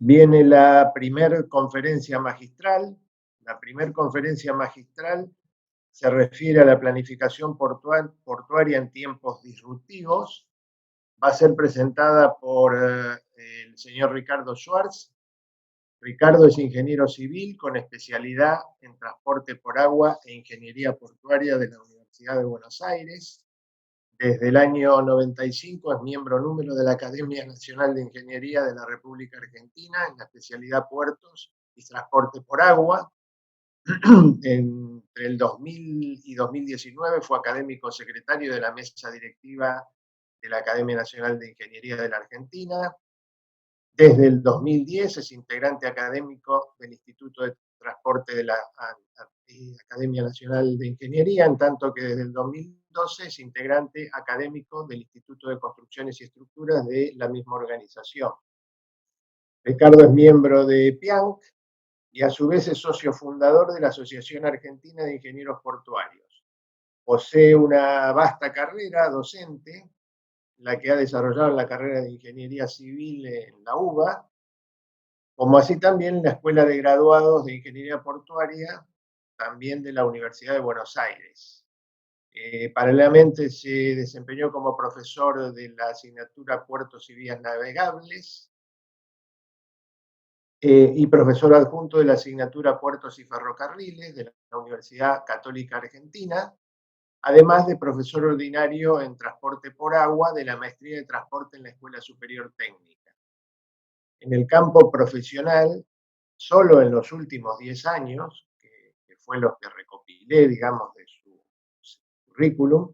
Viene la primer conferencia magistral. La primer conferencia magistral se refiere a la planificación portuaria en tiempos disruptivos. Va a ser presentada por el señor Ricardo Schwartz. Ricardo es ingeniero civil con especialidad en transporte por agua e ingeniería portuaria de la Universidad de Buenos Aires. Desde el año 95 es miembro número de la Academia Nacional de Ingeniería de la República Argentina en la especialidad puertos y transporte por agua. Entre el 2000 y 2019 fue académico secretario de la mesa directiva de la Academia Nacional de Ingeniería de la Argentina. Desde el 2010 es integrante académico del Instituto de Transporte de la Academia Nacional de Ingeniería, en tanto que desde el 2012 es integrante académico del Instituto de Construcciones y Estructuras de la misma organización. Ricardo es miembro de PIANC y a su vez es socio fundador de la Asociación Argentina de Ingenieros Portuarios. Posee una vasta carrera docente, la que ha desarrollado la carrera de Ingeniería Civil en la UBA, como así también la Escuela de Graduados de Ingeniería Portuaria, también de la Universidad de Buenos Aires. Paralelamente se desempeñó como profesor de la asignatura Puertos y Vías Navegables y profesor adjunto de la asignatura Puertos y Ferrocarriles de la Universidad Católica Argentina, además de profesor ordinario en Transporte por Agua de la Maestría de Transporte en la Escuela Superior Técnica. En el campo profesional, solo en los últimos 10 años, que fue lo que recopilé, digamos, de su currículum,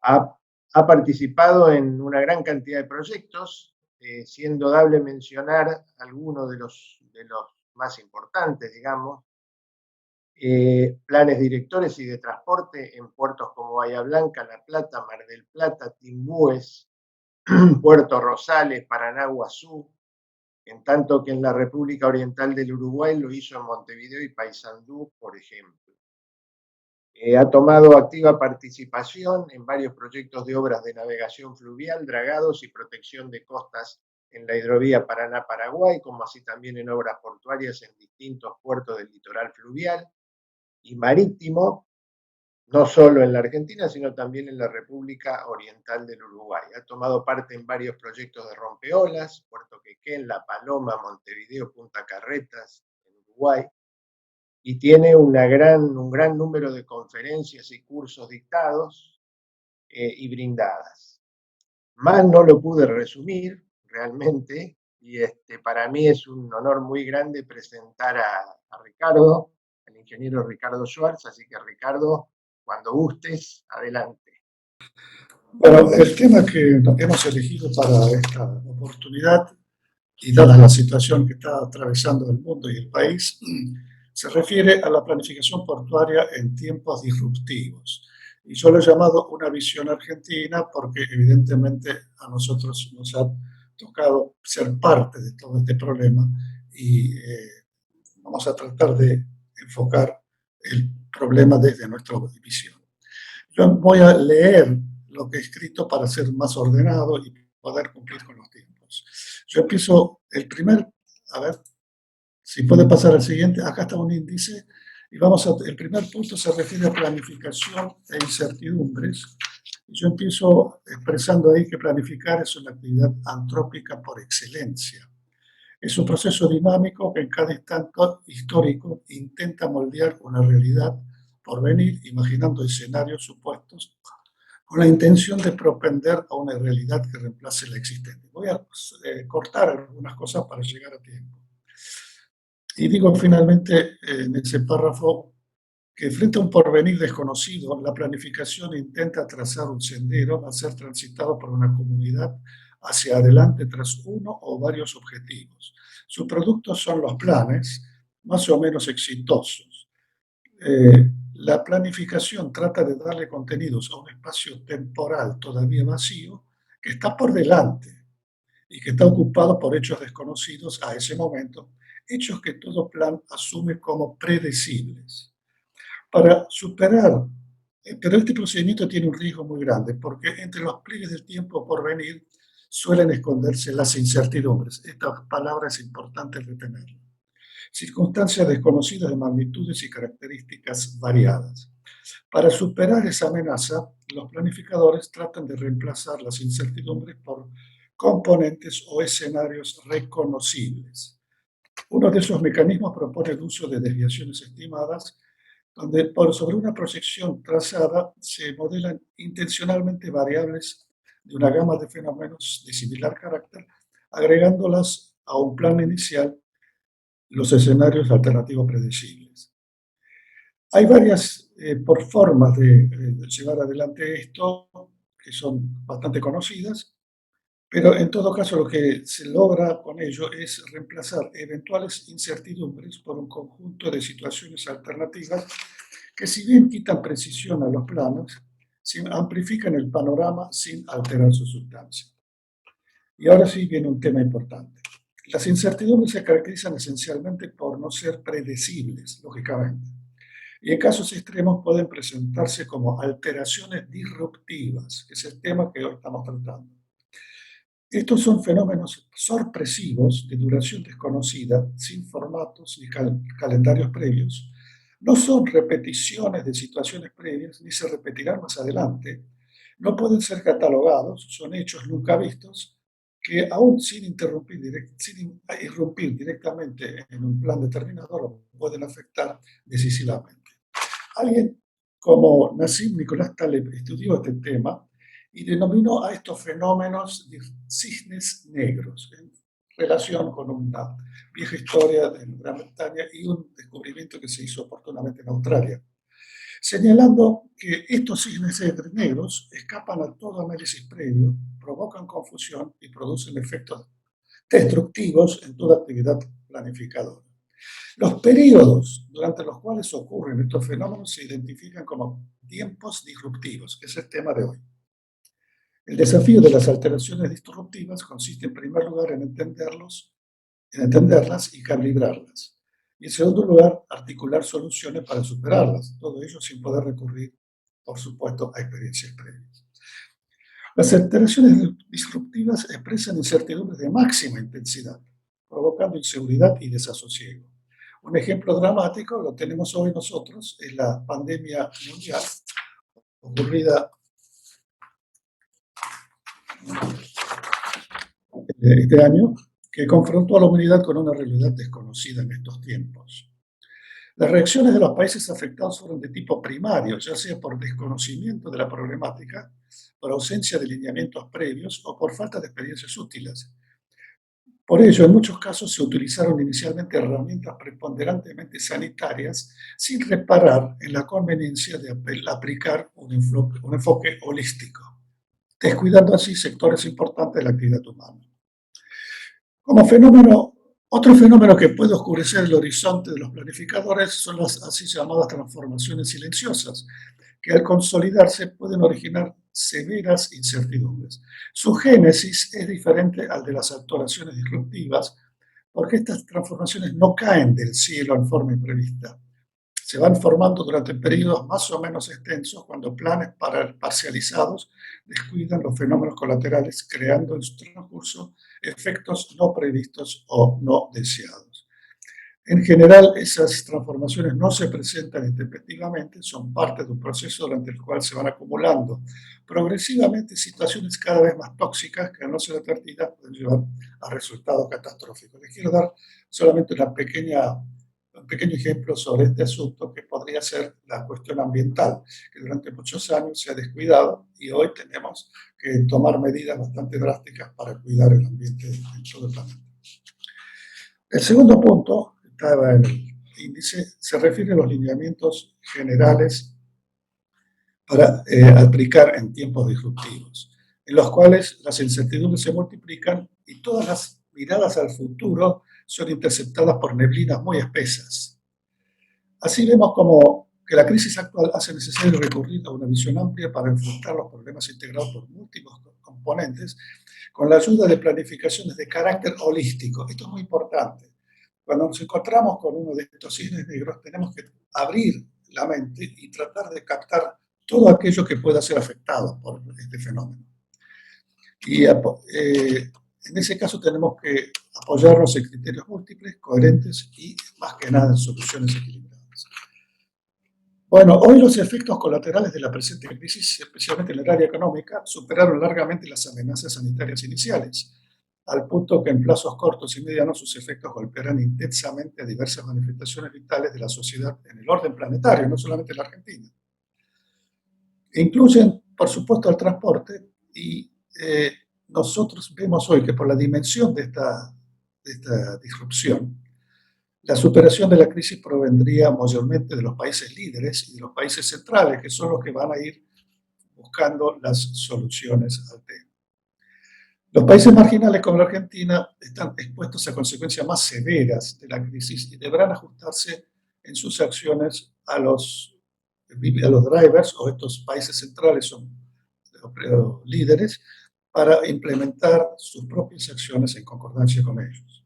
ha participado en una gran cantidad de proyectos, siendo dable mencionar algunos de los más importantes, digamos, planes directores y de transporte en puertos como Bahía Blanca, La Plata, Mar del Plata, Timbúes, Puerto Rosales, Paraná, Guazú, en tanto que en la República Oriental del Uruguay lo hizo en Montevideo y Paysandú, por ejemplo. Ha tomado activa participación en varios proyectos de obras de navegación fluvial, dragados y protección de costas en la hidrovía Paraná-Paraguay, como así también en obras portuarias en distintos puertos del litoral fluvial y marítimo, no solo en la Argentina, sino también en la República Oriental del Uruguay. Ha tomado parte en varios proyectos de rompeolas, Puerto Quequén, La Paloma, Montevideo, Punta Carretas, en Uruguay, y tiene un gran número de conferencias y cursos dictados y brindadas. Más no lo pude resumir realmente, y para mí es un honor muy grande presentar a Ricardo, al ingeniero Ricardo Schwartz, así que Ricardo, cuando gustes, adelante. Bueno, el tema que hemos elegido para esta oportunidad, y dada la situación que está atravesando el mundo y el país, se refiere a la planificación portuaria en tiempos disruptivos. Y yo lo he llamado una visión argentina porque evidentemente a nosotros nos ha tocado ser parte de todo este problema y vamos a tratar de enfocar el problema desde nuestra visión. Yo voy a leer lo que he escrito para ser más ordenado y poder cumplir con los tiempos. Yo empiezo a ver, si puede pasar al siguiente, acá está un índice, y el primer punto se refiere a planificación e incertidumbres. Y yo empiezo expresando ahí que planificar es una actividad antrópica por excelencia. Es un proceso dinámico que en cada instante histórico intenta moldear una realidad por venir, imaginando escenarios supuestos con la intención de propender a una realidad que reemplace la existente. Voy a cortar algunas cosas para llegar a tiempo. Y digo finalmente en ese párrafo que frente a un porvenir desconocido, la planificación intenta trazar un sendero a ser transitado por una comunidad hacia adelante tras uno o varios objetivos. Sus productos son los planes, más o menos exitosos. La planificación trata de darle contenidos a un espacio temporal todavía vacío que está por delante y que está ocupado por hechos desconocidos a ese momento, hechos que todo plan asume como predecibles. Para superar, pero este procedimiento tiene un riesgo muy grande, porque entre los pliegues del tiempo por venir suelen esconderse las incertidumbres. Esta palabra es importante retenerla. Circunstancias desconocidas de magnitudes y características variadas. Para superar esa amenaza, los planificadores tratan de reemplazar las incertidumbres por componentes o escenarios reconocibles. Uno de esos mecanismos propone el uso de desviaciones estimadas, donde sobre una proyección trazada se modelan intencionalmente variables de una gama de fenómenos de similar carácter, agregándolas a un plan inicial los escenarios alternativos predecibles. Hay varias por formas de llevar adelante esto que son bastante conocidas, pero en todo caso lo que se logra con ello es reemplazar eventuales incertidumbres por un conjunto de situaciones alternativas que, si bien quitan precisión a los planos, amplifican el panorama sin alterar su sustancia. Y ahora sí viene un tema importante. Las incertidumbres se caracterizan esencialmente por no ser predecibles, lógicamente, y en casos extremos pueden presentarse como alteraciones disruptivas, que es el tema que hoy estamos tratando. Estos son fenómenos sorpresivos de duración desconocida, sin formatos ni calendarios previos. No son repeticiones de situaciones previas, ni se repetirán más adelante. No pueden ser catalogados, son hechos nunca vistos, que aún sin irrumpir directamente en un plan determinado, lo pueden afectar decisivamente. Alguien como Nassim Nicolás Taleb estudió este tema y denominó a estos fenómenos de cisnes negros, en relación con una vieja historia de Gran Bretaña y un descubrimiento que se hizo oportunamente en Australia, señalando que estos cisnes negros escapan a todo análisis previo, provocan confusión y producen efectos destructivos en toda actividad planificadora. Los periodos durante los cuales ocurren estos fenómenos se identifican como tiempos disruptivos, que es el tema de hoy. El desafío de las alteraciones disruptivas consiste en primer lugar en entenderlas y calibrarlas. Y en segundo lugar, articular soluciones para superarlas, todo ello sin poder recurrir, por supuesto, a experiencias previas. Las alteraciones disruptivas expresan incertidumbres de máxima intensidad, provocando inseguridad y desasosiego. Un ejemplo dramático lo tenemos hoy nosotros, es la pandemia mundial ocurrida este año, que confrontó a la humanidad con una realidad desconocida en estos tiempos. Las reacciones de los países afectados fueron de tipo primario, ya sea por desconocimiento de la problemática, por ausencia de lineamientos previos o por falta de experiencias útiles. Por ello, en muchos casos se utilizaron inicialmente herramientas preponderantemente sanitarias sin reparar en la conveniencia de aplicar un enfoque holístico, descuidando así sectores importantes de la actividad humana. Como fenómeno, otro fenómeno que puede oscurecer el horizonte de los planificadores son las así llamadas transformaciones silenciosas, que al consolidarse pueden originar severas incertidumbres. Su génesis es diferente al de las alteraciones disruptivas, porque estas transformaciones no caen del cielo en forma imprevista. Se van formando durante periodos más o menos extensos cuando planes parcializados descuidan los fenómenos colaterales, creando en su transcurso efectos no previstos o no deseados. En general, esas transformaciones no se presentan intempestivamente, son parte de un proceso durante el cual se van acumulando progresivamente situaciones cada vez más tóxicas que, a no ser advertidas, pueden llevar a resultados catastróficos. Les quiero dar solamente un pequeño ejemplo sobre este asunto, que podría ser la cuestión ambiental, que durante muchos años se ha descuidado y hoy tenemos que tomar medidas bastante drásticas para cuidar el ambiente en todo el planeta. El segundo punto, que estaba en el índice, se refiere a los lineamientos generales para aplicar en tiempos disruptivos, en los cuales las incertidumbres se multiplican y todas las miradas al futuro son interceptadas por neblinas muy espesas. Así vemos como que la crisis actual hace necesario recurrir a una visión amplia para enfrentar los problemas integrados por múltiples componentes, con la ayuda de planificaciones de carácter holístico. Esto es muy importante. Cuando nos encontramos con uno de estos cisnes negros, tenemos que abrir la mente y tratar de captar todo aquello que pueda ser afectado por este fenómeno. Y en ese caso tenemos que apoyarnos en criterios múltiples, coherentes y, más que nada, en soluciones equilibradas. Bueno, hoy los efectos colaterales de la presente crisis, especialmente en el área económica, superaron largamente las amenazas sanitarias iniciales, al punto que en plazos cortos y medianos sus efectos golpearán intensamente a diversas manifestaciones vitales de la sociedad en el orden planetario, no solamente en la Argentina. Incluyen, por supuesto, el transporte y nosotros vemos hoy que por la dimensión de esta disrupción, la superación de la crisis provendría mayormente de los países líderes y de los países centrales, que son los que van a ir buscando las soluciones al tema. Los países marginales como la Argentina están expuestos a consecuencias más severas de la crisis y deberán ajustarse en sus acciones a los drivers, o estos países centrales son los líderes, para implementar sus propias acciones en concordancia con ellos.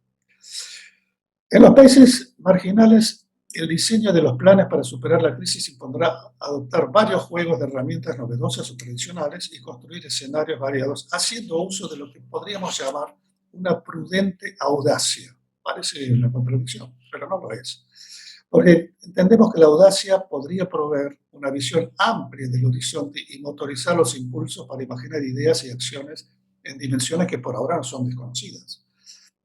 En los países marginales, el diseño de los planes para superar la crisis impondrá adoptar varios juegos de herramientas novedosas o tradicionales y construir escenarios variados, haciendo uso de lo que podríamos llamar una prudente audacia. Parece una contradicción, pero no lo es. Porque entendemos que la audacia podría proveer una visión amplia del horizonte y motorizar los impulsos para imaginar ideas y acciones en dimensiones que por ahora no son desconocidas.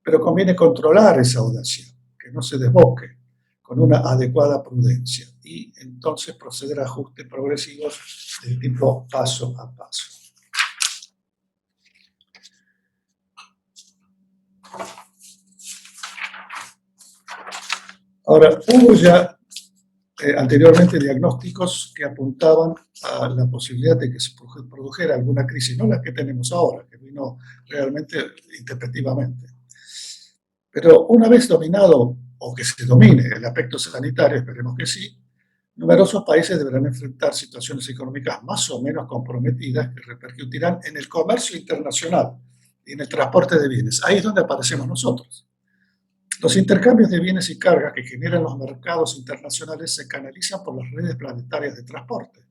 Pero conviene controlar esa audacia, que no se desboque, con una adecuada prudencia, y entonces proceder a ajustes progresivos del tipo paso a paso. Ahora, hubo ya anteriormente diagnósticos que apuntaban a la posibilidad de que se produjera alguna crisis, no la que tenemos ahora, que vino realmente intempestivamente. Pero una vez dominado, o que se domine el aspecto sanitario, esperemos que sí, numerosos países deberán enfrentar situaciones económicas más o menos comprometidas que repercutirán en el comercio internacional y en el transporte de bienes. Ahí es donde aparecemos nosotros. Los intercambios de bienes y cargas que generan los mercados internacionales se canalizan por las redes planetarias de transporte.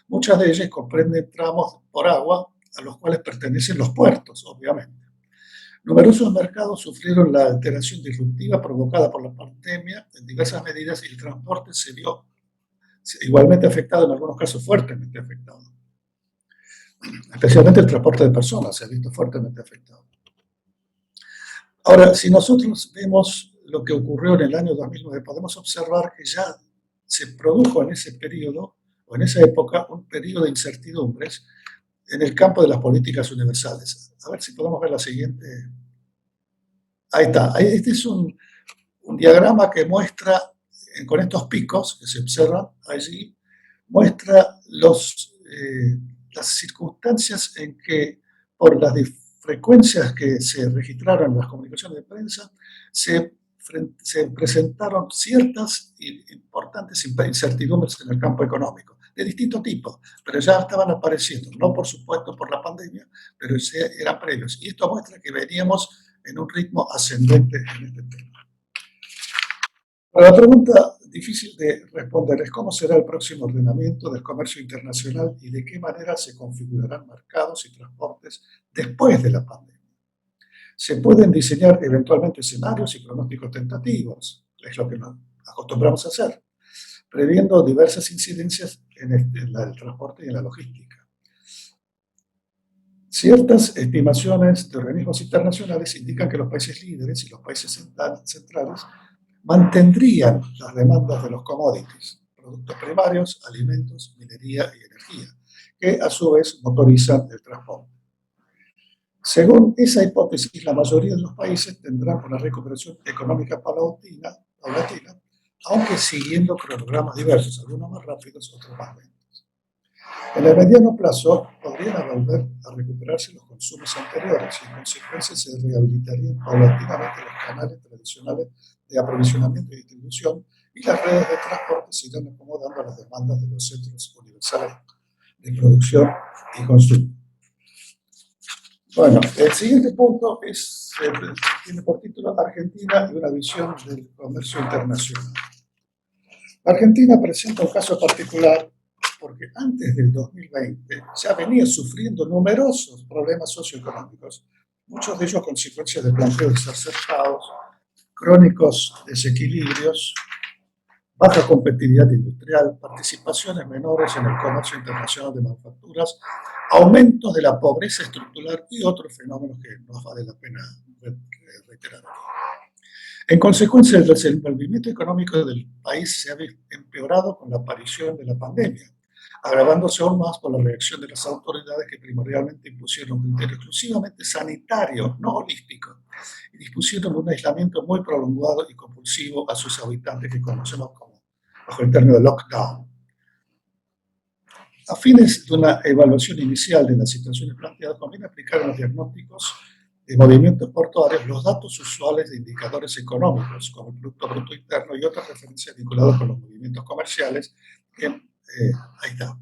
Muchas de ellas comprenden tramos por agua a los cuales pertenecen los puertos, obviamente. Numerosos mercados sufrieron la alteración disruptiva provocada por la pandemia en diversas medidas, y el transporte se vio igualmente afectado, en algunos casos fuertemente afectado. Especialmente el transporte de personas se ha visto fuertemente afectado. Ahora, si nosotros vemos lo que ocurrió en el año 2009, podemos observar que ya se produjo en ese periodo, o en esa época, un periodo de incertidumbres en el campo de las políticas universales. A ver si podemos ver la siguiente. Ahí está. Este es un diagrama que muestra, con estos picos que se observan allí, muestra las circunstancias en que, por las frecuencias que se registraron en las comunicaciones de prensa, se presentaron ciertas importantes incertidumbres en el campo económico, de distinto tipo, pero ya estaban apareciendo, no por supuesto por la pandemia, pero eran previos. Y esto muestra que veníamos en un ritmo ascendente en este tema. La pregunta difícil de responder es cómo será el próximo ordenamiento del comercio internacional y de qué manera se configurarán mercados y transportes después de la pandemia. Se pueden diseñar eventualmente escenarios y pronósticos tentativos, es lo que nos acostumbramos a hacer, previendo diversas incidencias en el transporte y en la logística. Ciertas estimaciones de organismos internacionales indican que los países líderes y los países centrales mantendrían las demandas de los commodities, productos primarios, alimentos, minería y energía, que a su vez motorizan el transporte. Según esa hipótesis, la mayoría de los países tendrán una recuperación económica paulatina, aunque siguiendo cronogramas diversos, algunos más rápidos, otros más lentos. En el mediano plazo podrían volver a recuperarse los consumos anteriores y en consecuencia se rehabilitarían paulatinamente los canales tradicionales de aprovisionamiento y distribución, y las redes de transporte se irán acomodando a las demandas de los centros universales de producción y consumo. Bueno, el siguiente punto tiene por título Argentina y una visión del comercio internacional. Argentina presenta un caso particular porque antes del 2020 ya venía sufriendo numerosos problemas socioeconómicos, muchos de ellos consecuencias de planteos desacertados, crónicos desequilibrios, baja competitividad industrial, participaciones menores en el comercio internacional de manufacturas, aumentos de la pobreza estructural y otros fenómenos que no vale la pena reiterar. En consecuencia, el desenvolvimiento económico del país se ha empeorado con la aparición de la pandemia, agravándose aún más por la reacción de las autoridades que primordialmente impusieron un criterio exclusivamente sanitario, no holístico, y dispusieron un aislamiento muy prolongado y compulsivo a sus habitantes que conocemos como, bajo el término de lockdown. A fines de una evaluación inicial de las situaciones planteadas, conviene aplicar en los diagnósticos de movimientos portuarios los datos usuales de indicadores económicos, como el Producto Bruto Interno y otras referencias vinculadas con los movimientos comerciales. Ahí está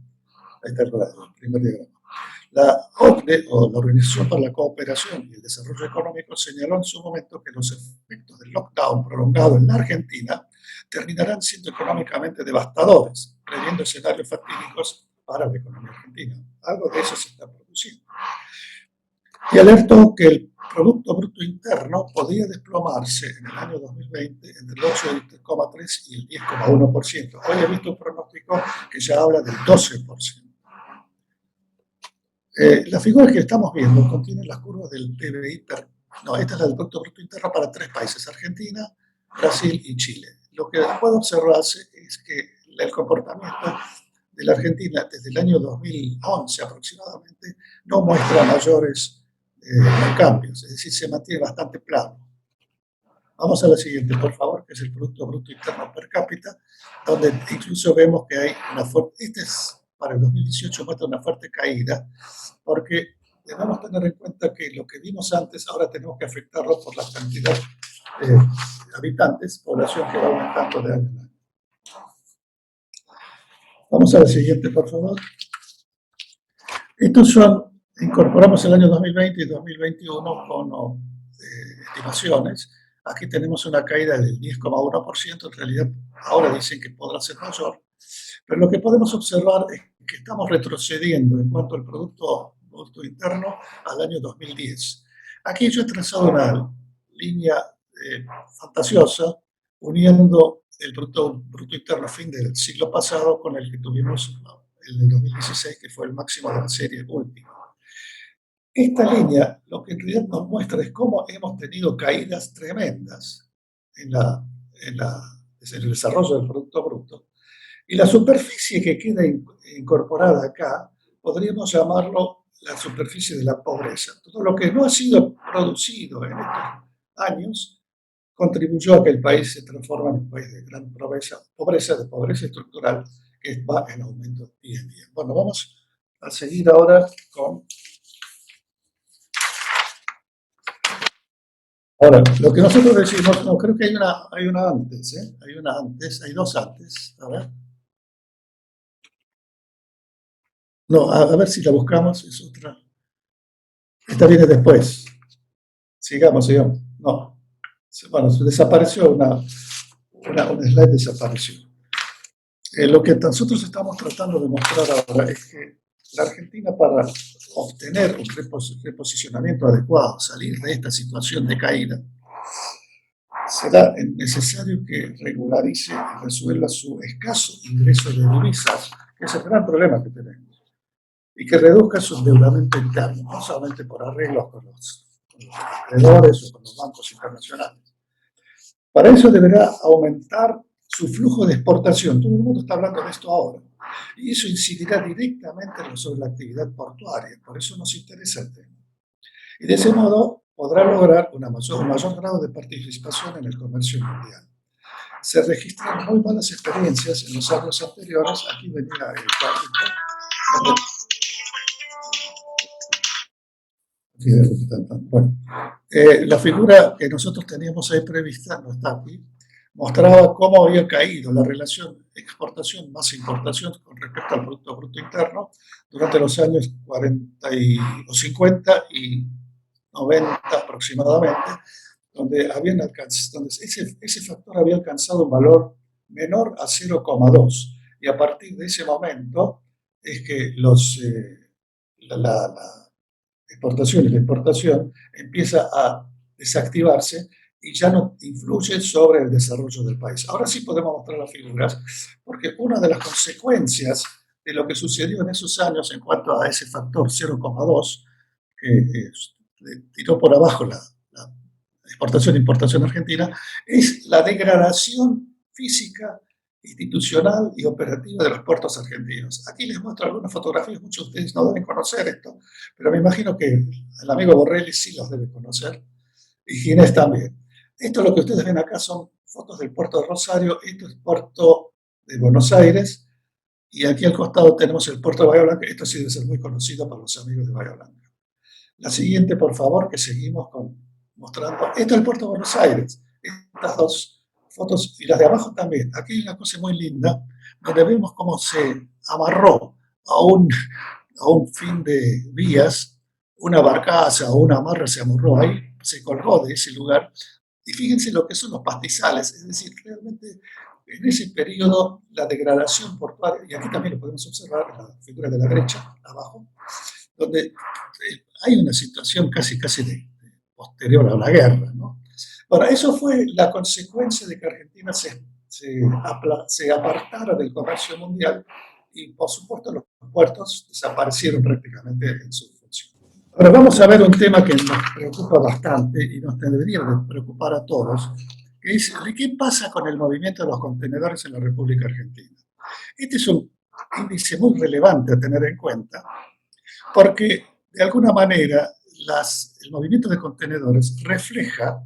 el primer diagrama. La OCDE, o la Organización para la Cooperación y el Desarrollo Económico, señaló en su momento que los efectos del lockdown prolongado en la Argentina terminarán siendo económicamente devastadores, previendo escenarios fatídicos para la economía argentina. Algo de eso se está produciendo. Y alertó que el Producto Bruto Interno podía desplomarse en el año 2020 entre el 8,3% y el 10,1%. Hoy he visto un pronóstico que ya habla del 12%. Las figuras que estamos viendo contienen las curvas del PBI, esta es la del Producto Bruto Interno para 3 países, Argentina, Brasil y Chile. Lo que puede observarse es que el comportamiento de la Argentina desde el año 2011 aproximadamente no muestra mayores cambios, es decir, se mantiene bastante plano. Vamos a la siguiente, por favor, que es el Producto Bruto Interno per cápita, donde incluso vemos que hay una fuerte, para el 2018 muestra una fuerte caída, porque debemos tener en cuenta que lo que vimos antes, ahora tenemos que afectarlo por la cantidad de habitantes, población que va aumentando de año en año. Vamos a la siguiente, por favor. Estos son, incorporamos el año 2020 y 2021 con estimaciones. Aquí tenemos una caída del 10,1%, en realidad ahora dicen que podrá ser mayor, pero lo que podemos observar es que estamos retrocediendo en cuanto al Producto Interno al año 2010. Aquí yo he trazado una línea fantasiosa uniendo el Producto Interno a fin del siglo pasado con el que tuvimos el del 2016, que fue el máximo de la serie última. Esta línea lo que en realidad nos muestra es cómo hemos tenido caídas tremendas en el desarrollo del Producto Bruto. Y la superficie que queda incorporada acá, podríamos llamarlo la superficie de la pobreza. Todo lo que no ha sido producido en estos años contribuyó a que el país se transforme en un país de gran pobreza estructural que va en aumento día en día. Bueno, vamos a seguir ahora con... Ahora, lo que nosotros decimos, no, creo que hay una antes, hay dos antes, a ver. No, a ver si la buscamos, es otra. Esta viene después. Sigamos. No. Bueno, desapareció una slide, desapareció. Lo que nosotros estamos tratando de mostrar ahora es que la Argentina, para obtener un reposicionamiento adecuado, salir de esta situación de caída, será necesario que regularice y resuelva su escaso ingreso de divisas, que es el gran problema que tenemos, y que reduzca su endeudamiento interno, no solamente por arreglos con los acreedores o con los bancos internacionales. Para eso deberá aumentar su flujo de exportación. Todo el mundo está hablando de esto ahora. Y eso incidirá directamente sobre la actividad portuaria. Por eso nos interesa el tema. Y de ese modo podrá lograr un mayor grado de participación en el comercio mundial. Se registran muy malas experiencias en los años anteriores. Aquí venía el cuadrito. Bueno, la figura que nosotros teníamos ahí prevista, no está aquí, mostraba cómo había caído la relación exportación más importación con respecto al Producto Bruto Interno durante los años 50 y 90 aproximadamente, donde ese factor había alcanzado un valor menor a 0,2, y a partir de ese momento es que la exportación y la importación empieza a desactivarse y ya no influye sobre el desarrollo del país. Ahora sí podemos mostrar las figuras, porque una de las consecuencias de lo que sucedió en esos años en cuanto a ese factor 0,2, que tiró por abajo la exportación e importación argentina, es la degradación física, institucional y operativa de los puertos argentinos. Aquí les muestro algunas fotografías, muchos de ustedes no deben conocer esto, pero me imagino que el amigo Borrelli sí los debe conocer, y Ginés también. Esto lo que ustedes ven acá son fotos del puerto de Rosario, esto es el puerto de Buenos Aires, y aquí al costado tenemos el puerto de Bahía Blanca, esto sí debe ser muy conocido para los amigos de Bahía Blanca. La siguiente, por favor, que seguimos mostrando. Esto es el puerto de Buenos Aires. Estas dos fotos, y las de abajo también. Aquí hay una cosa muy linda, donde vemos cómo se amarró a un fin de vías, una barcaza o una amarra se amarró ahí, se colgó de ese lugar. Y fíjense lo que son los pastizales, es decir, realmente en ese periodo la degradación portuaria, y aquí también lo podemos observar en la figura de la derecha, abajo, donde hay una situación casi de posterior a la guerra, ¿no? Bueno, eso fue la consecuencia de que Argentina se apartara del comercio mundial y, por supuesto, los puertos desaparecieron prácticamente en su función. Ahora vamos a ver un tema que nos preocupa bastante y nos debería de preocupar a todos, que es qué pasa con el movimiento de los contenedores en la República Argentina. Este es un índice muy relevante a tener en cuenta, porque de alguna manera el movimiento de contenedores refleja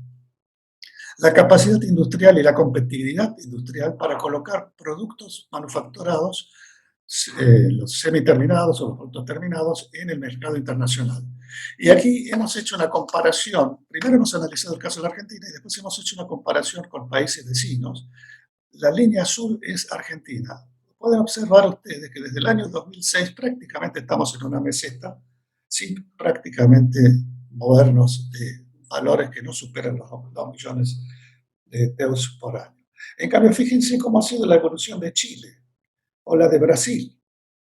la capacidad industrial y la competitividad industrial para colocar productos manufacturados, los semiterminados o los productos terminados, en el mercado internacional. Y aquí hemos hecho una comparación, primero hemos analizado el caso de la Argentina y después hemos hecho una comparación con países vecinos. La línea azul es Argentina. Pueden observar ustedes que desde el año 2006 prácticamente estamos en una meseta, sin prácticamente movernos de valores que no superan los 2 millones de euros por año. En cambio, fíjense cómo ha sido la evolución de Chile o la de Brasil.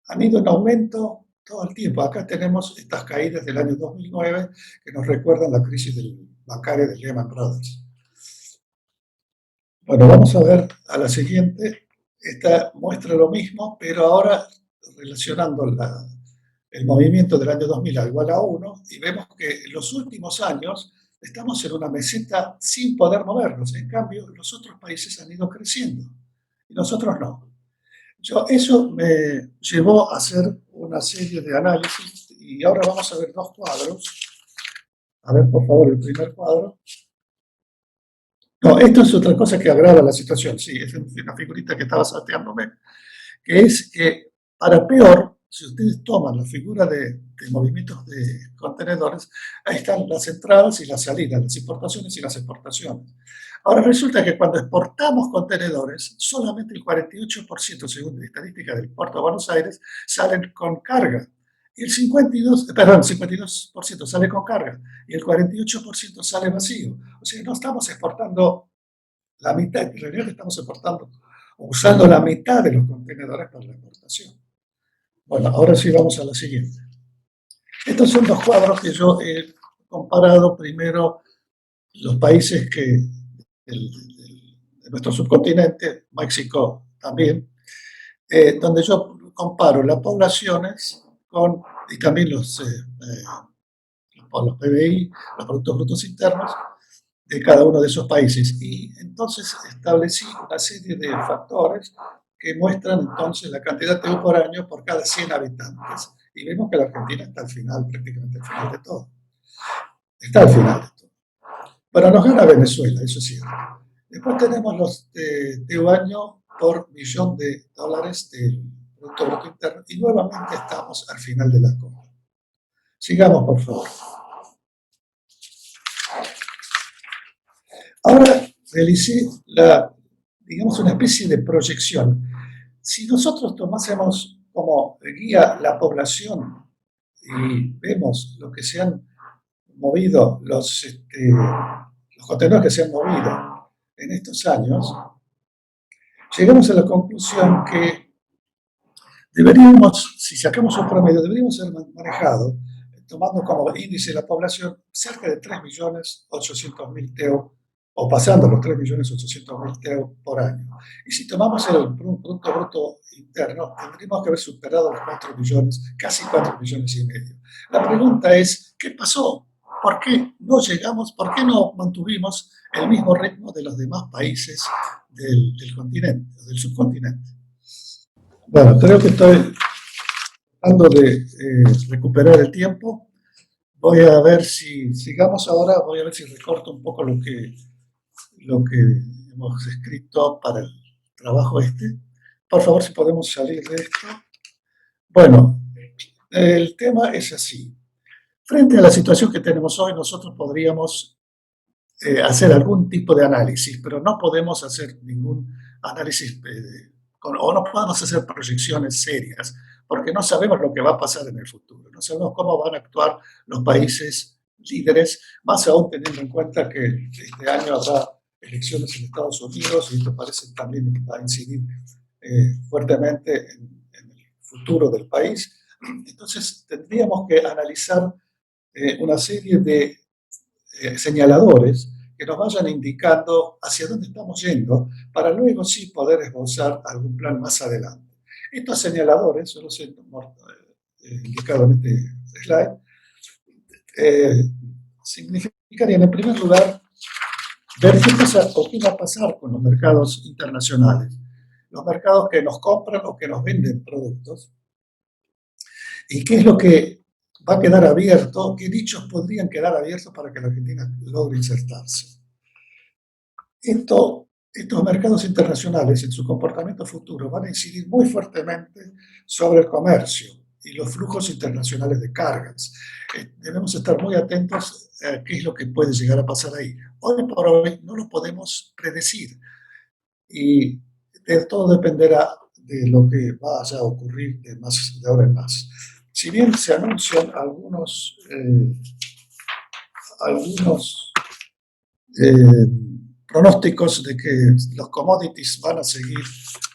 Han ido en aumento todo el tiempo. Acá tenemos estas caídas del año 2009 que nos recuerdan la crisis bancaria de Lehman Brothers. Bueno, vamos a ver a la siguiente. Esta muestra lo mismo, pero ahora relacionando el movimiento del año 2000 a igual a 1, y vemos que en los últimos años estamos en una meseta sin poder movernos. En cambio, los otros países han ido creciendo y nosotros no. Eso me llevó a hacer una serie de análisis y ahora vamos a ver 2 cuadros. A ver, por favor, el primer cuadro. No, esto es otra cosa que agrava la situación, sí, es una figurita que estaba salteándome, que es que, para peor, si ustedes toman la figura de movimientos de contenedores, ahí están las entradas y las salidas, las importaciones y las exportaciones. Ahora resulta que cuando exportamos contenedores, solamente el 48%, según la estadística del puerto de Buenos Aires, salen con carga. Y el 52% sale con carga y el 48% sale vacío. O sea, no estamos exportando la mitad, en realidad estamos exportando o usando la mitad de los contenedores para la exportación. Bueno, ahora sí vamos a la siguiente. Estos son 2 cuadros que yo he comparado. Primero los países de nuestro subcontinente, México también, donde yo comparo las poblaciones y también los PBI, los Productos Brutos Internos, de cada uno de esos países. Y entonces establecí una serie de factores que muestran entonces la cantidad de TEU por año por cada 100 habitantes. Y vemos que la Argentina está al final, prácticamente al final de todo. Está al final de todo. Pero nos gana Venezuela, eso es cierto. Después tenemos los TEU año por millón de dólares del Producto Bruto Interno y nuevamente estamos al final de la cola. Sigamos, por favor. Ahora realicé digamos, una especie de proyección. Si nosotros tomásemos como guía la población y vemos lo que se han movido, los contenedores que se han movido en estos años, llegamos a la conclusión que deberíamos, si sacamos un promedio, deberíamos ser manejado, tomando como índice de la población cerca de 3.800.000 TEU, o pasando los 3.800.000 TEU por año. Y si tomamos el Producto Bruto Interno, tendríamos que haber superado los 4 millones, casi 4 millones y medio. La pregunta es, ¿qué pasó? ¿Por qué no llegamos, por qué no mantuvimos el mismo ritmo de los demás países del continente, del subcontinente? Bueno, creo que estoy tratando de recuperar el tiempo. Voy a ver si, sigamos ahora, voy a ver si recorto un poco lo que hemos escrito para el trabajo este. Por favor, si podemos salir de esto. Bueno, el tema es así. Frente a la situación que tenemos hoy, nosotros podríamos hacer algún tipo de análisis, pero no podemos hacer ningún análisis o no podemos hacer proyecciones serias, porque no sabemos lo que va a pasar en el futuro, no sabemos cómo van a actuar los países líderes, más aún teniendo en cuenta que este año habrá elecciones en Estados Unidos y esto parece también va a incidir fuertemente en el futuro del país. Entonces tendríamos que analizar una serie de señaladores que nos vayan indicando hacia dónde estamos yendo para luego sí poder esbozar algún plan más adelante. Estos señaladores, solo se indicado en este slide, significarían en primer lugar ver qué pasa o qué va a pasar con los mercados internacionales, los mercados que nos compran o que nos venden productos, y qué es lo que va a quedar abierto, qué nichos podrían quedar abiertos para que la Argentina logre insertarse. Estos mercados internacionales en su comportamiento futuro van a incidir muy fuertemente sobre el comercio y los flujos internacionales de cargas. Debemos estar muy atentos a qué es lo que puede llegar a pasar ahí. Hoy por hoy no lo podemos predecir y todo dependerá de lo que vaya a ocurrir de ahora en más. Si bien se anuncian algunos pronósticos de que los commodities van a seguir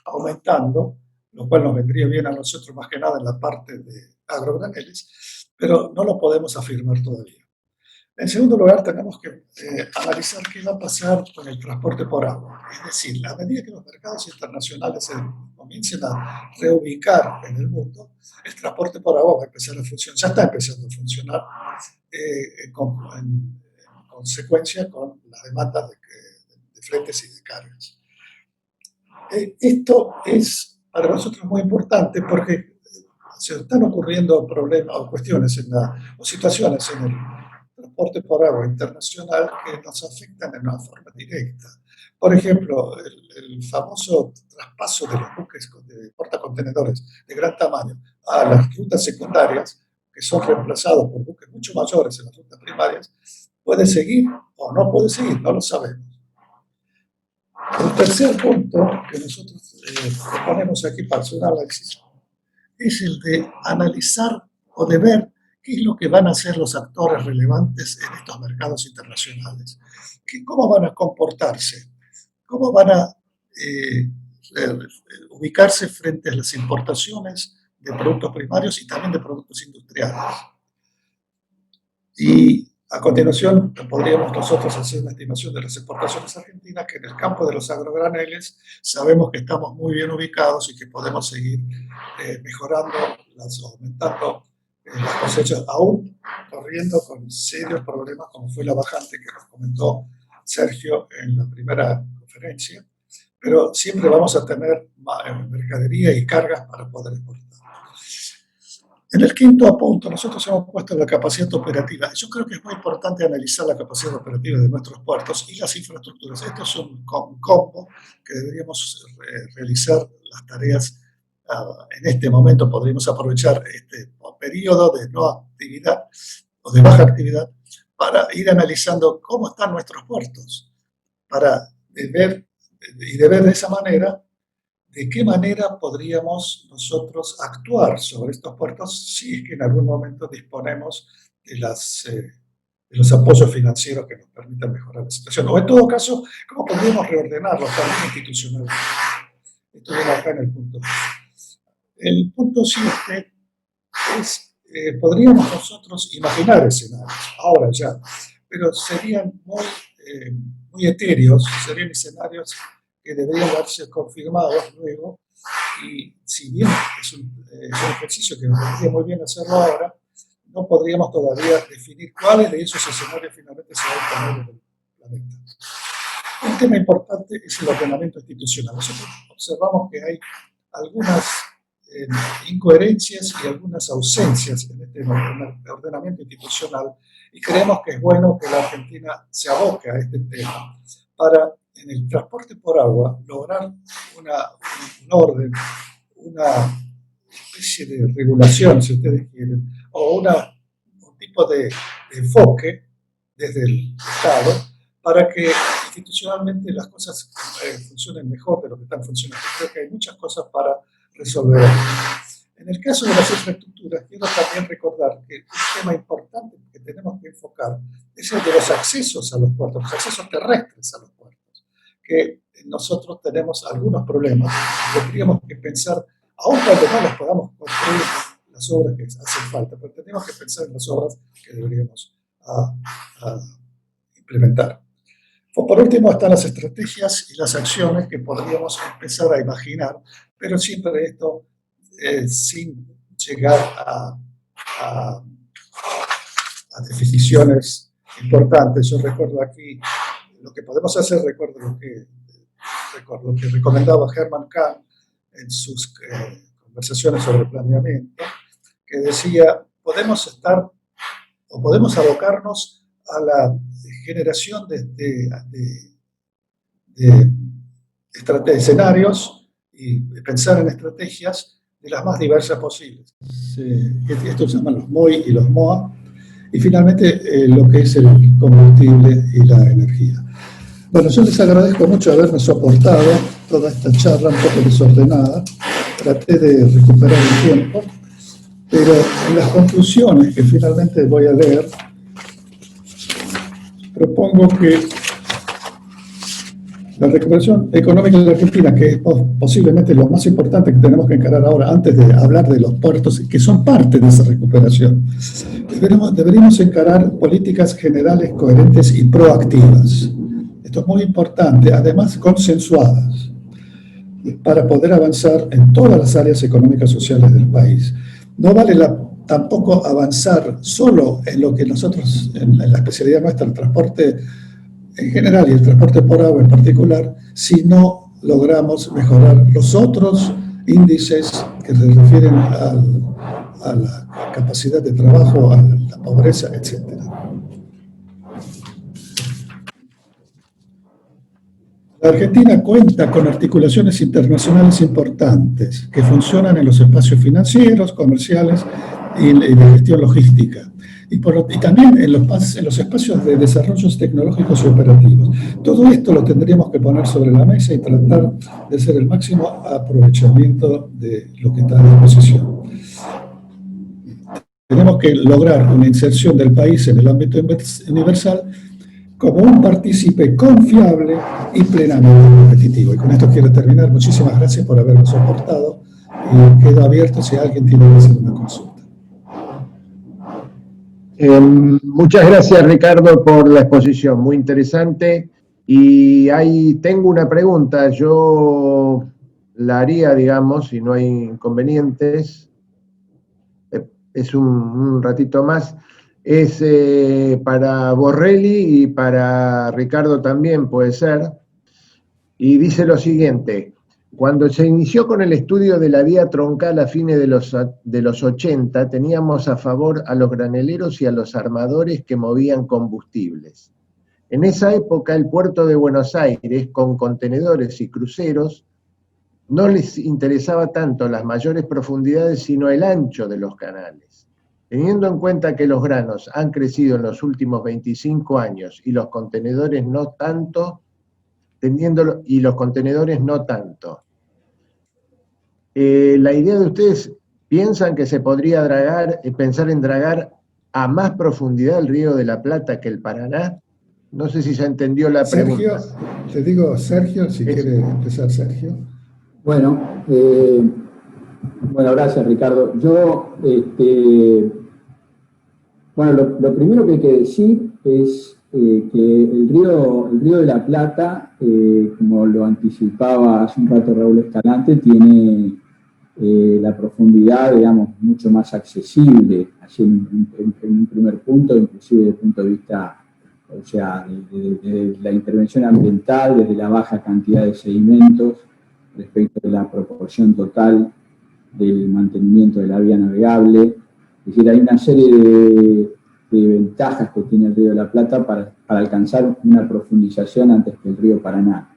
aumentando, lo cual nos vendría bien a nosotros más que nada en la parte de agrograneles, pero no lo podemos afirmar todavía. En segundo lugar, tenemos que analizar qué va a pasar con el transporte por agua. Es decir, a medida que los mercados internacionales se comiencen a reubicar en el mundo, el transporte por agua va a empezar a funcionar, ya está empezando a funcionar en consecuencia con las demandas de fletes y de cargas. Esto es para nosotros muy importante porque se están ocurriendo problemas o cuestiones o situaciones en el transporte por agua internacional que nos afectan de una forma directa. Por ejemplo, el famoso traspaso de los buques de portacontenedores de gran tamaño a las rutas secundarias, que son reemplazados por buques mucho mayores en las rutas primarias, puede seguir o no puede seguir, no lo sabemos. El tercer punto que nosotros proponemos aquí para su análisis es el de analizar o de ver qué es lo que van a hacer los actores relevantes en estos mercados internacionales, cómo van a comportarse, cómo van a ubicarse frente a las importaciones de productos primarios y también de productos industriales. Y a continuación podríamos nosotros hacer una estimación de las exportaciones argentinas, que en el campo de los agrograneles sabemos que estamos muy bien ubicados y que podemos seguir mejorando, aumentando las cosechas, aún corriendo con serios problemas como fue la bajante que nos comentó Sergio en la primera conferencia, pero siempre vamos a tener mercadería y cargas para poder exportar. En el quinto punto, nosotros hemos puesto la capacidad operativa. Yo creo que es muy importante analizar la capacidad operativa de nuestros puertos y las infraestructuras. Esto es un combo que deberíamos realizar las tareas. En este momento podríamos aprovechar este periodo de no actividad o de baja actividad para ir analizando cómo están nuestros puertos, de ver de esa manera de qué manera podríamos nosotros actuar sobre estos puertos si es que en algún momento disponemos de los apoyos financieros que nos permitan mejorar la situación. O en todo caso, cómo podríamos reordenarlos también institucionalmente. Esto viene acá en el punto. El punto 7 es, podríamos nosotros imaginar escenarios, ahora ya, pero serían muy etéreos, serían escenarios que deberían darse confirmados luego, y si bien es un ejercicio que nos vendría muy bien hacerlo ahora, no podríamos todavía definir cuáles de esos escenarios finalmente se van a poner en el planeta. Un tema importante es el ordenamiento institucional. Nosotros observamos que hay algunas incoherencias y algunas ausencias en este ordenamiento institucional, y creemos que es bueno que la Argentina se aboque a este tema para, en el transporte por agua, lograr un orden, una especie de regulación, si ustedes quieren, o un tipo de enfoque desde el Estado para que institucionalmente las cosas funcionen mejor de lo que están funcionando. Creo que hay muchas cosas para resolver. En el caso de las infraestructuras, quiero también recordar que un tema importante que tenemos que enfocar es el de los accesos a los puertos, los accesos terrestres a los puertos, que nosotros tenemos algunos problemas. Tendríamos que pensar, aun cuando no las podamos construir las obras que hacen falta, pero tenemos que pensar en las obras que deberíamos implementar. Por último están las estrategias y las acciones que podríamos empezar a imaginar, pero siempre esto sin llegar a definiciones importantes. Yo recuerdo aquí lo que podemos hacer, recuerdo lo que recomendaba Herman Kahn en sus conversaciones sobre planeamiento, que decía, podemos abocarnos a la generación de escenarios y pensar en estrategias de las más diversas posibles. Esto se llaman los MOI y los MOA, y finalmente lo que es el combustible y la energía. Bueno, yo les agradezco mucho haberme soportado toda esta charla un poco desordenada. Traté de recuperar el tiempo, pero en las conclusiones que finalmente voy a leer, propongo que la recuperación económica de la Argentina, que es posiblemente lo más importante que tenemos que encarar ahora, antes de hablar de los puertos, que son parte de esa recuperación, deberíamos encarar políticas generales coherentes y proactivas. Esto es muy importante, además consensuadas, para poder avanzar en todas las áreas económicas y sociales del país. No vale tampoco avanzar solo en lo que nosotros, en la especialidad nuestra, el transporte en general y el transporte por agua en particular, si no logramos mejorar los otros índices que se refieren a la capacidad de trabajo, a la pobreza, etc. La Argentina cuenta con articulaciones internacionales importantes que funcionan en los espacios financieros, comerciales y de gestión logística, y también en los espacios de desarrollos tecnológicos y operativos. Todo esto lo tendríamos que poner sobre la mesa y tratar de hacer el máximo aprovechamiento de lo que está a disposición. Tenemos que lograr una inserción del país en el ámbito universal como un partícipe confiable y plenamente competitivo. Y con esto quiero terminar. Muchísimas gracias por haberme soportado y quedo abierto si alguien tiene que hacer una consulta. Muchas gracias, Ricardo, por la exposición, muy interesante. Y ahí tengo una pregunta, yo la haría, digamos, si no hay inconvenientes. Es un ratito más. Es para Borrelli y para Ricardo también puede ser. Y dice lo siguiente: cuando se inició con el estudio de la vía troncal a fines de los 80, teníamos a favor a los graneleros y a los armadores que movían combustibles. En esa época el puerto de Buenos Aires, con contenedores y cruceros, no les interesaba tanto las mayores profundidades, sino el ancho de los canales. Teniendo en cuenta que los granos han crecido en los últimos 25 años y los contenedores no tanto, la idea de ustedes, ¿piensan que se podría pensar en dragar a más profundidad el río de la Plata que el Paraná? No sé si se entendió la pregunta. Te digo, Sergio, si quiere empezar, Sergio. Bueno, Bueno, gracias, Ricardo. Bueno, lo primero que hay que decir es que el río de la Plata, como lo anticipaba hace un rato Raúl Escalante, tiene la profundidad, digamos, mucho más accesible, así en un primer punto, inclusive desde el punto de vista, o sea, de la intervención ambiental, desde la baja cantidad de sedimentos respecto de la proporción total del mantenimiento de la vía navegable. Es decir, hay una serie de ventajas que tiene el Río de la Plata para alcanzar una profundización antes que el río Paraná.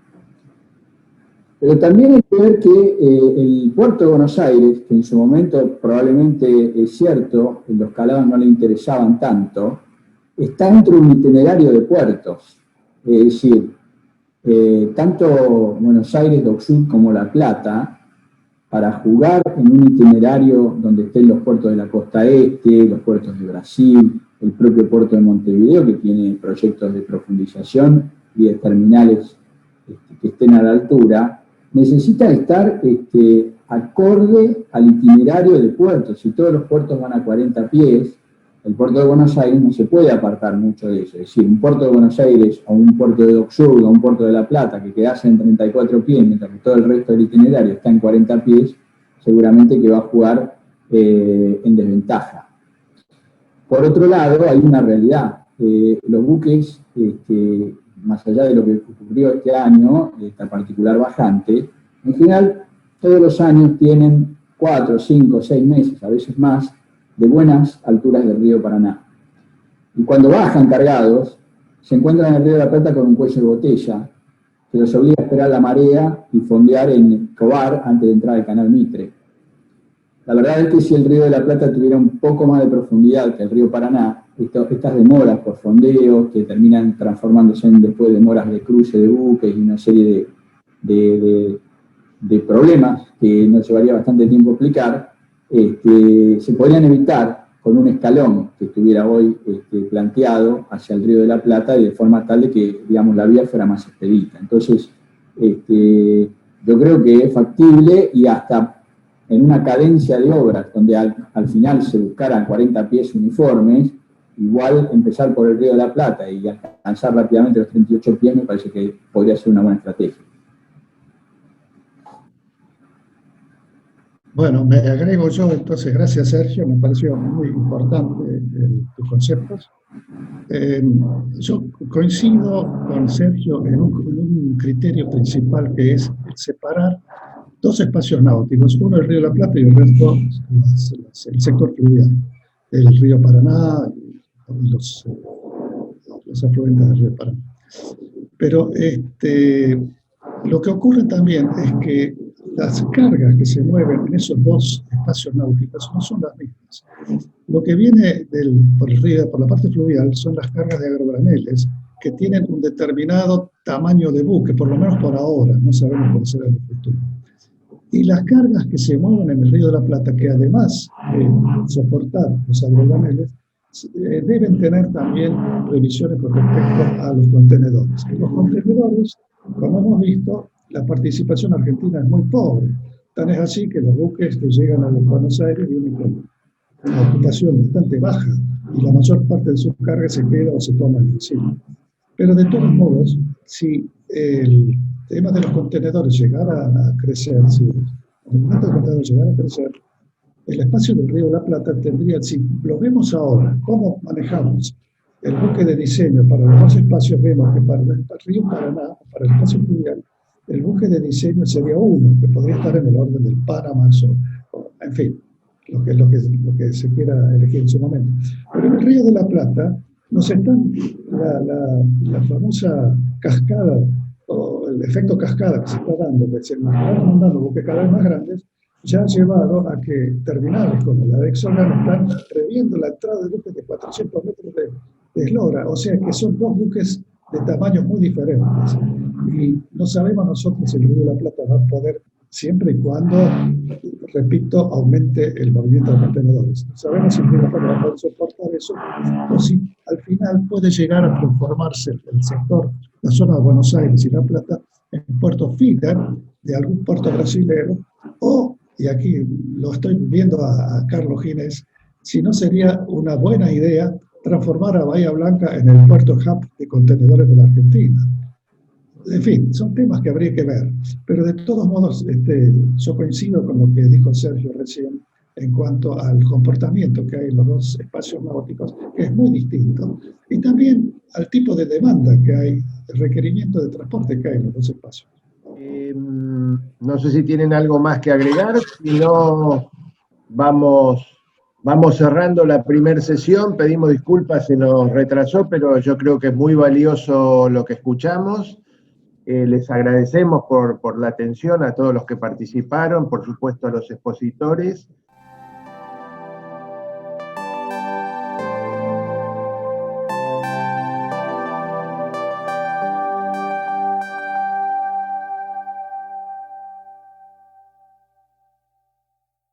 Pero también hay que ver que el puerto de Buenos Aires, que en su momento probablemente es cierto, los calados no le interesaban tanto, está dentro de un itinerario de puertos. Es decir, tanto Buenos Aires, Dock Sud como La Plata, para jugar en un itinerario donde estén los puertos de la costa este, los puertos de Brasil, el propio puerto de Montevideo, que tiene proyectos de profundización y de terminales que estén a la altura, necesita estar acorde al itinerario de puertos. Si todos los puertos van a 40 pies, el puerto de Buenos Aires no se puede apartar mucho de eso. Es decir, un puerto de Buenos Aires o un puerto de Dock Sud o un puerto de La Plata que quedase en 34 pies, mientras que todo el resto del itinerario está en 40 pies, seguramente que va a jugar en desventaja. Por otro lado, hay una realidad. Los buques, más allá de lo que ocurrió este año, esta particular bajante, en general todos los años tienen 4, 5, 6 meses, a veces más, de buenas alturas del río Paraná. Y cuando bajan cargados, se encuentran en el río de la Plata con un cuello de botella que los obliga a esperar la marea y fondear en Cobar antes de entrar al canal Mitre. La verdad es que si el río de la Plata tuviera un poco más de profundidad que el río Paraná, estas demoras por fondeos que terminan transformándose en después demoras de cruce de buques y una serie de problemas que nos llevaría bastante tiempo explicar, se podrían evitar con un escalón que estuviera hoy planteado hacia el río de la Plata y de forma tal de que, digamos, la vía fuera más expedita. Entonces, yo creo que es factible y hasta en una cadencia de obras donde al final se buscaran 40 pies uniformes, igual empezar por el río de la Plata y alcanzar rápidamente los 38 pies me parece que podría ser una buena estrategia. Bueno, me agrego yo entonces, gracias Sergio, me pareció muy importante tus conceptos. Yo coincido con Sergio en un criterio principal que es separar dos espacios náuticos, uno el río de la Plata y el resto el sector fluvial, el río Paraná y los afluentes del río Paraná. Pero lo que ocurre también es que las cargas que se mueven en esos dos espacios náuticos no son las mismas. Lo que viene por el río, por la parte fluvial, son las cargas de agrograneles que tienen un determinado tamaño de buque, por lo menos por ahora, no sabemos cuál será en el futuro. Y las cargas que se mueven en el río de la Plata, que además de soportar los agrograneles, deben tener también revisiones con respecto a los contenedores. En los contenedores, como hemos visto, la participación argentina es muy pobre. Tan es así que los buques que llegan a Buenos Aires vienen con una ocupación bastante baja y la mayor parte de sus cargas se queda o se toma en el cielo. Pero de todos modos, si el tema de los contenedores llegara a crecer, si el movimiento de contenedores llegara a crecer, el espacio del río de la Plata tendría, si lo vemos ahora, cómo manejamos el buque de diseño para los dos espacios, vemos que para el río Paraná, para el espacio fluvial, el buque de diseño sería uno, que podría estar en el orden del Panamax, en fin, lo que se quiera elegir en su momento. Pero en el río de la Plata nos están la famosa cascada, o el efecto cascada que se está dando, que se nos van mandando buques cada vez más grandes, ya ha llevado a que terminales como la de Exxon están previendo la entrada de buques de 400 metros de eslora, o sea que son dos buques de tamaños muy diferentes. Y no sabemos nosotros si el río de la Plata va a poder, siempre y cuando, repito, aumente el movimiento de contenedores. No sabemos si el río de la Plata va a poder soportar eso, o si al final puede llegar a transformarse el sector, la zona de Buenos Aires y La Plata, en puerto feeder de algún puerto brasilero, o y aquí lo estoy viendo a Carlos Ginés, si no sería una buena idea transformar a Bahía Blanca en el puerto hub de contenedores de la Argentina. En fin, son temas que habría que ver, pero de todos modos yo coincido con lo que dijo Sergio recién en cuanto al comportamiento que hay en los dos espacios náuticos, que es muy distinto, y también al tipo de demanda que hay, el requerimiento de transporte que hay en los dos espacios. No sé si tienen algo más que agregar, si no, vamos cerrando la primera sesión. Pedimos disculpas, se nos retrasó, pero yo creo que es muy valioso lo que escuchamos. Les agradecemos por la atención a todos los que participaron, por supuesto a los expositores,